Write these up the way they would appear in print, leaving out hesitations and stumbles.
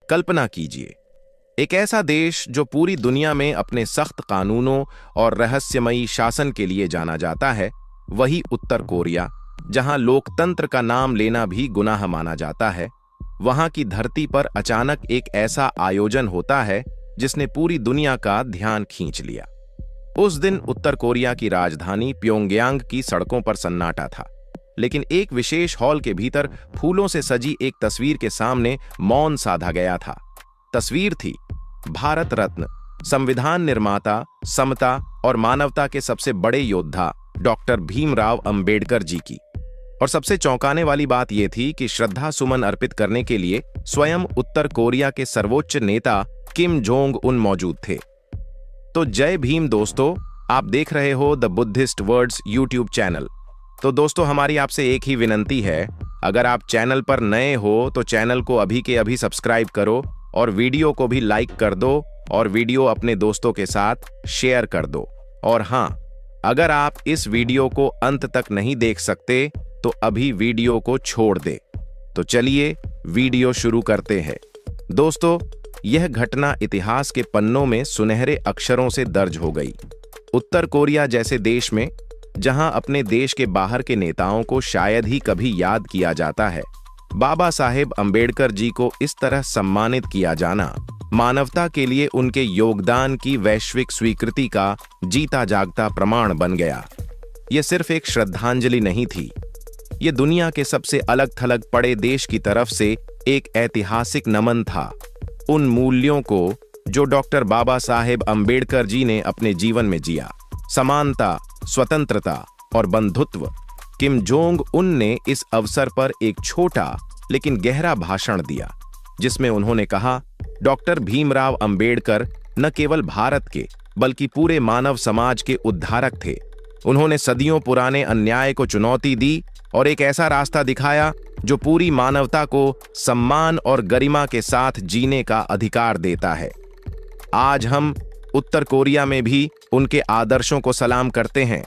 कल्पना कीजिए, एक ऐसा देश जो पूरी दुनिया में अपने सख्त कानूनों और रहस्यमयी शासन के लिए जाना जाता है, वही उत्तर कोरिया, जहां लोकतंत्र का नाम लेना भी गुनाह माना जाता है। वहां की धरती पर अचानक एक ऐसा आयोजन होता है जिसने पूरी दुनिया का ध्यान खींच लिया। उस दिन उत्तर कोरिया की राजधानी प्योंगयांग की सड़कों पर सन्नाटा था, लेकिन एक विशेष हॉल के भीतर फूलों से सजी एक तस्वीर के सामने मौन साधा गया था। तस्वीर थी भारत रत्न, संविधान निर्माता, समता और मानवता के सबसे बड़े योद्धा डॉक्टर भीमराव अंबेडकर जी की। और सबसे चौंकाने वाली बात यह थी कि श्रद्धा सुमन अर्पित करने के लिए स्वयं उत्तर कोरिया के सर्वोच्च नेता किम जोंग उन मौजूद थे। तो जय भीम दोस्तों, आप देख रहे हो the Buddhist words YouTube channel. तो दोस्तों, हमारी आपसे एक ही विनंती है, अगर आप चैनल पर नए हो तो चैनल को अभी के अभी सब्सक्राइब करो और वीडियो को भी लाइक कर दो और वीडियो अपने दोस्तों के साथ शेयर कर दो। और हाँ, अगर आप इस वीडियो को अंत तक नहीं देख सकते तो अभी वीडियो को छोड़ दे। तो चलिए वीडियो शुरू करते हैं। दोस्तों, यह घटना इतिहास के पन्नों में सुनहरे अक्षरों से दर्ज हो गई। उत्तर कोरिया जैसे देश में, जहां अपने देश के बाहर के नेताओं को शायद ही कभी याद किया जाता है, बाबा साहेब अंबेडकर जी को इस तरह सम्मानित किया जाना मानवता के लिए उनके योगदान की वैश्विक स्वीकृति का जीता जागता प्रमाण बन गया। यह सिर्फ एक श्रद्धांजलि नहीं थी, यह दुनिया के सबसे अलग थलग पड़े देश की तरफ से एक ऐतिहासिक नमन था उन मूल्यों को जो डॉक्टर बाबा साहेब अंबेडकर जी ने अपने जीवन में जिया। समानता, स्वतंत्रता और बंधुत्व। किम जोंग उन ने इस अवसर पर एक छोटा लेकिन गहरा भाषण दिया, जिसमें उन्होंने कहा, डॉक्टर भीमराव अंबेडकर न केवल भारत के बल्कि पूरे मानव समाज के उद्धारक थे। उन्होंने सदियों पुराने अन्याय को चुनौती दी और एक ऐसा रास्ता दिखाया जो पूरी मानवता को सम्मान और गरिमा के साथ जीने का अधिकार देता है। आज हम उत्तर कोरिया में भी उनके आदर्शों को सलाम करते हैं।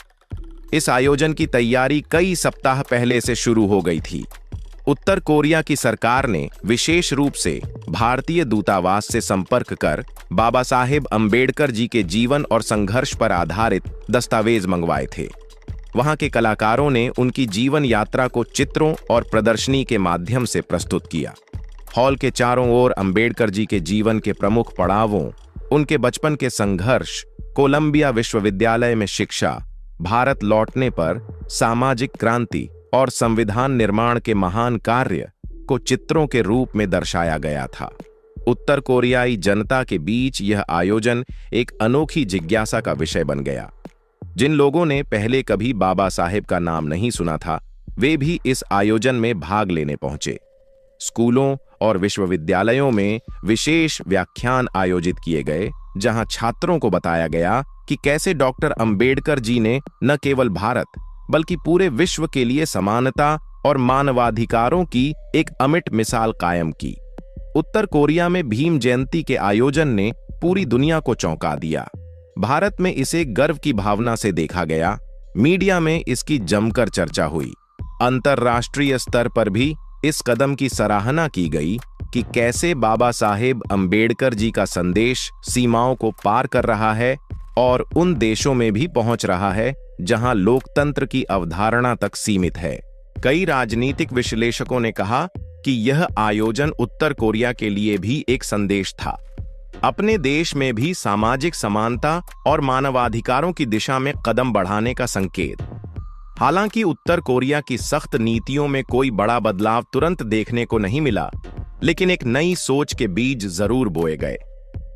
इस आयोजन की तैयारी कई सप्ताह पहले से शुरू हो गई थी। उत्तर कोरिया की सरकार ने विशेष रूप से भारतीय दूतावास से संपर्क कर बाबा साहेब अंबेडकर जी के जीवन और संघर्ष पर आधारित दस्तावेज मंगवाए थे। वहां के कलाकारों ने उनकी जीवन यात्रा को चित्रों और प्रदर्शनी के माध्यम से प्रस्तुत किया। हॉल के चारों ओर अंबेडकर जी के जीवन के प्रमुख पड़ावों, उनके बचपन के संघर्ष, कोलंबिया विश्वविद्यालय में शिक्षा, भारत लौटने पर सामाजिक क्रांति और संविधान निर्माण के महान कार्य को चित्रों के रूप में दर्शाया गया था। उत्तर कोरियाई जनता के बीच यह आयोजन एक अनोखी जिज्ञासा का विषय बन गया। जिन लोगों ने पहले कभी बाबा साहेब का नाम नहीं सुना था, वे भी इस आयोजन में भाग लेने पहुंचे। स्कूलों और विश्वविद्यालयों में विशेष व्याख्यान आयोजित किए गए, जहां छात्रों को बताया गया कि कैसे डॉक्टर अंबेडकर जी ने न केवल भारत बल्कि पूरे विश्व के लिए समानता और मानवाधिकारों की एक अमिट मिसाल कायम की। उत्तर कोरिया में भीम जयंती के आयोजन ने पूरी दुनिया को चौंका दिया। भारत में इसे गर्व की भावना से देखा गया। मीडिया में इसकी जमकर चर्चा हुई। अंतर्राष्ट्रीय स्तर पर भी इस कदम की सराहना की गई कि कैसे बाबा साहेब अंबेडकर जी का संदेश सीमाओं को पार कर रहा है और उन देशों में भी पहुंच रहा है जहां लोकतंत्र की अवधारणा तक सीमित है। कई राजनीतिक विश्लेषकों ने कहा कि यह आयोजन उत्तर कोरिया के लिए भी एक संदेश था, अपने देश में भी सामाजिक समानता और मानवाधिकारों की दिशा में कदम बढ़ाने का संकेत। हालांकि उत्तर कोरिया की सख्त नीतियों में कोई बड़ा बदलाव तुरंत देखने को नहीं मिला, लेकिन एक नई सोच के बीज जरूर बोए गए।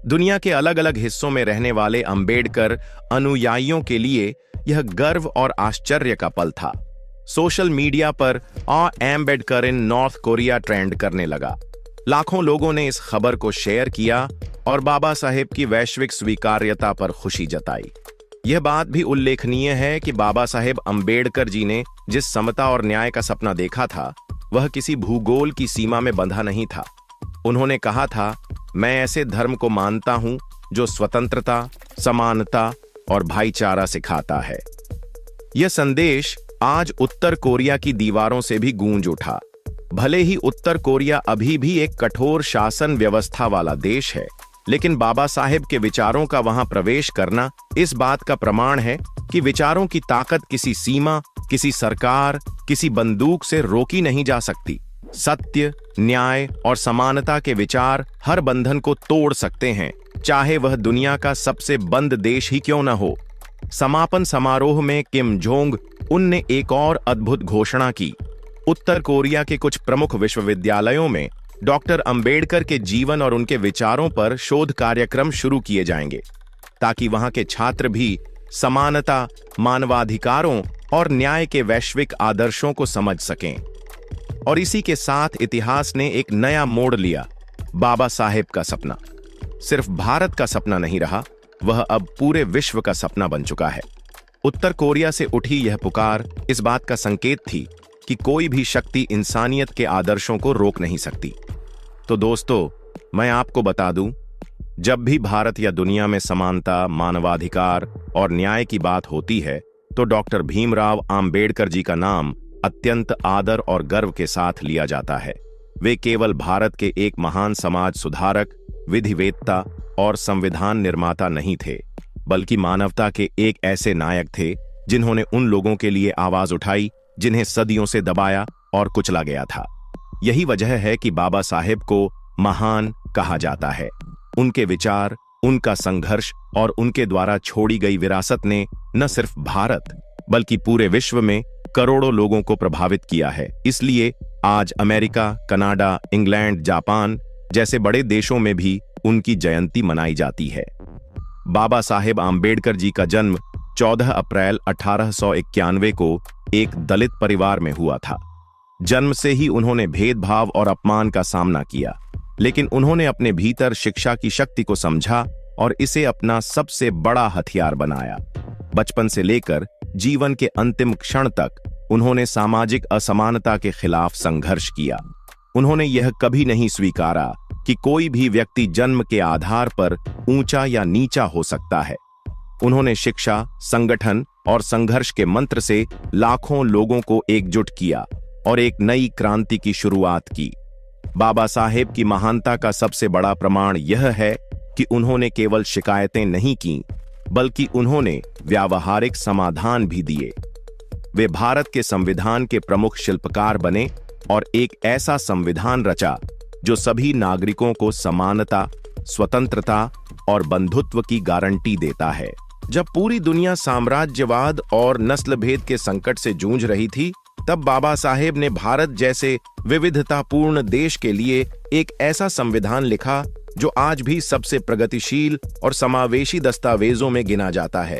दुनिया के अलग अलग हिस्सों में रहने वाले अंबेडकर अनुयायियों के लिए यह गर्व और आश्चर्य का पल था। सोशल मीडिया पर अंबेडकर इन नॉर्थ कोरिया ट्रेंड करने लगा। लाखों लोगों ने इस खबर को शेयर किया और बाबा साहेब की वैश्विक स्वीकार्यता पर खुशी जताई। यह बात भी उल्लेखनीय है कि बाबा साहेब अंबेडकर जी ने जिस समता और न्याय का सपना देखा था, वह किसी भूगोल की सीमा में बंधा नहीं था। उन्होंने कहा था, मैं ऐसे धर्म को मानता हूं जो स्वतंत्रता, समानता और भाईचारा सिखाता है। यह संदेश आज उत्तर कोरिया की दीवारों से भी गूंज उठा। भले ही उत्तर कोरिया अभी भी एक कठोर शासन व्यवस्था वाला देश है, लेकिन बाबा साहेब के विचारों का वहां प्रवेश करना इस बात का प्रमाण है कि विचारों की ताकत किसी सीमा, किसी सरकार, किसी बंदूक से रोकी नहीं जा सकती। सत्य, न्याय और समानता के विचार हर बंधन को तोड़ सकते हैं, चाहे वह दुनिया का सबसे बंद देश ही क्यों न हो। समापन समारोह में किम जोंग उन ने एक और अद्भुत घोषणा की। उत्तर कोरिया के कुछ प्रमुख विश्वविद्यालयों में डॉक्टर अंबेडकर के जीवन और उनके विचारों पर शोध कार्यक्रम शुरू किए जाएंगे, ताकि वहां के छात्र भी समानता, मानवाधिकारों और न्याय के वैश्विक आदर्शों को समझ सकें। और इसी के साथ इतिहास ने एक नया मोड़ लिया। बाबा साहेब का सपना सिर्फ भारत का सपना नहीं रहा, वह अब पूरे विश्व का सपना बन चुका है। उत्तर कोरिया से उठी यह पुकार इस बात का संकेत थी कि कोई भी शक्ति इंसानियत के आदर्शों को रोक नहीं सकती। तो दोस्तों, मैं आपको बता दूं, जब भी भारत या दुनिया में समानता, मानवाधिकार और न्याय की बात होती है, तो डॉक्टर भीमराव आम्बेडकर जी का नाम अत्यंत आदर और गर्व के साथ लिया जाता है। वे केवल भारत के एक महान समाज सुधारक, विधिवेत्ता और संविधान निर्माता नहीं थे, बल्कि मानवता के एक ऐसे नायक थे जिन्होंने उन लोगों के लिए आवाज उठाई जिन्हें सदियों से दबाया और कुचला गया था। यही वजह है कि बाबा साहेब को महान कहा जाता है। उनके विचार, उनका संघर्ष और उनके द्वारा छोड़ी गई विरासत ने न सिर्फ भारत बल्कि पूरे विश्व में करोड़ों लोगों को प्रभावित किया है। इसलिए आज अमेरिका, कनाडा, इंग्लैंड, जापान जैसे बड़े देशों में भी उनकी जयंती मनाई जाती है। बाबा साहेब आम्बेडकर जी का जन्म 14 अप्रैल 1891 को एक दलित परिवार में हुआ था। जन्म से ही उन्होंने भेदभाव और अपमान का सामना किया, लेकिन उन्होंने अपने भीतर शिक्षा की शक्ति को समझा और इसे अपना सबसे बड़ा हथियार बनाया। बचपन से लेकर जीवन के अंतिम क्षण तक उन्होंने सामाजिक असमानता के खिलाफ संघर्ष किया। उन्होंने यह कभी नहीं स्वीकारा कि कोई भी व्यक्ति जन्म के आधार पर ऊंचा या नीचा हो सकता है। उन्होंने शिक्षा, संगठन और संघर्ष के मंत्र से लाखों लोगों को एकजुट किया और एक नई क्रांति की शुरुआत की। बाबा साहेब की महानता का सबसे बड़ा प्रमाण यह है कि उन्होंने केवल शिकायतें नहीं की, बल्कि उन्होंने व्यावहारिक समाधान भी दिए। वे भारत के संविधान के प्रमुख शिल्पकार बने और एक ऐसा संविधान रचा जो सभी नागरिकों को समानता, स्वतंत्रता और बंधुत्व की गारंटी देता है। जब पूरी दुनिया साम्राज्यवाद और नस्लभेद के संकट से जूझ रही थी, तब बाबा साहेब ने भारत जैसे विविधतापूर्ण देश के लिए एक ऐसा संविधान लिखा जो आज भी सबसे प्रगतिशील और समावेशी दस्तावेजों में गिना जाता है।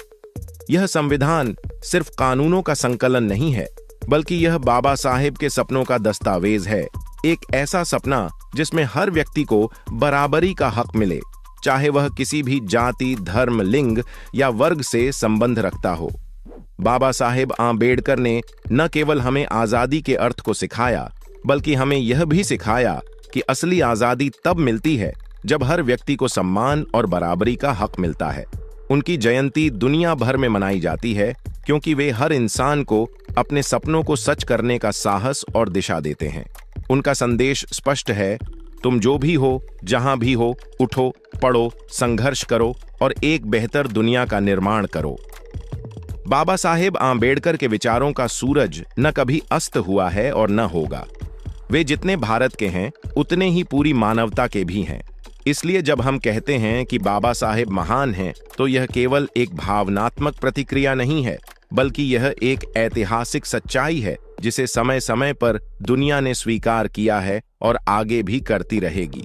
यह संविधान सिर्फ कानूनों का संकलन नहीं है, बल्कि यह बाबा साहेब के सपनों का दस्तावेज है। एक ऐसा सपना जिसमें हर व्यक्ति को बराबरी का हक मिले, चाहे वह किसी भी जाति, धर्म, लिंग या वर्ग से संबंध रखता हो। बाबा साहेब आम्बेडकर ने न केवल हमें आजादी के अर्थ को सिखाया, बल्कि हमें यह भी सिखाया कि असली आजादी तब मिलती है जब हर व्यक्ति को सम्मान और बराबरी का हक मिलता है। उनकी जयंती दुनिया भर में मनाई जाती है क्योंकि वे हर इंसान को अपने सपनों को सच करने का साहस और दिशा देते हैं। उनका संदेश स्पष्ट है, तुम जो भी हो, जहां भी हो, उठो, पढ़ो, संघर्ष करो और एक बेहतर दुनिया का निर्माण करो। बाबा साहेब आम्बेडकर के विचारों का सूरज न कभी अस्त हुआ है और न होगा। वे जितने भारत के हैं, उतने ही पूरी मानवता के भी हैं। इसलिए जब हम कहते हैं कि बाबा साहेब महान हैं, तो यह केवल एक भावनात्मक प्रतिक्रिया नहीं है, बल्कि यह एक ऐतिहासिक सच्चाई है जिसे समय समय पर दुनिया ने स्वीकार किया है और आगे भी करती रहेगी।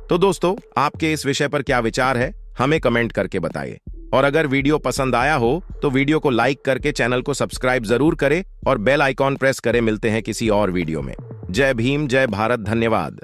तो दोस्तों, आपके इस विषय पर क्या विचार है, हमें कमेंट करके बताइए। और अगर वीडियो पसंद आया हो तो वीडियो को लाइक करके चैनल को सब्सक्राइब जरूर करें और बेल आइकॉन प्रेस करें। मिलते हैं किसी और वीडियो में। जय भीम, जय भारत, धन्यवाद।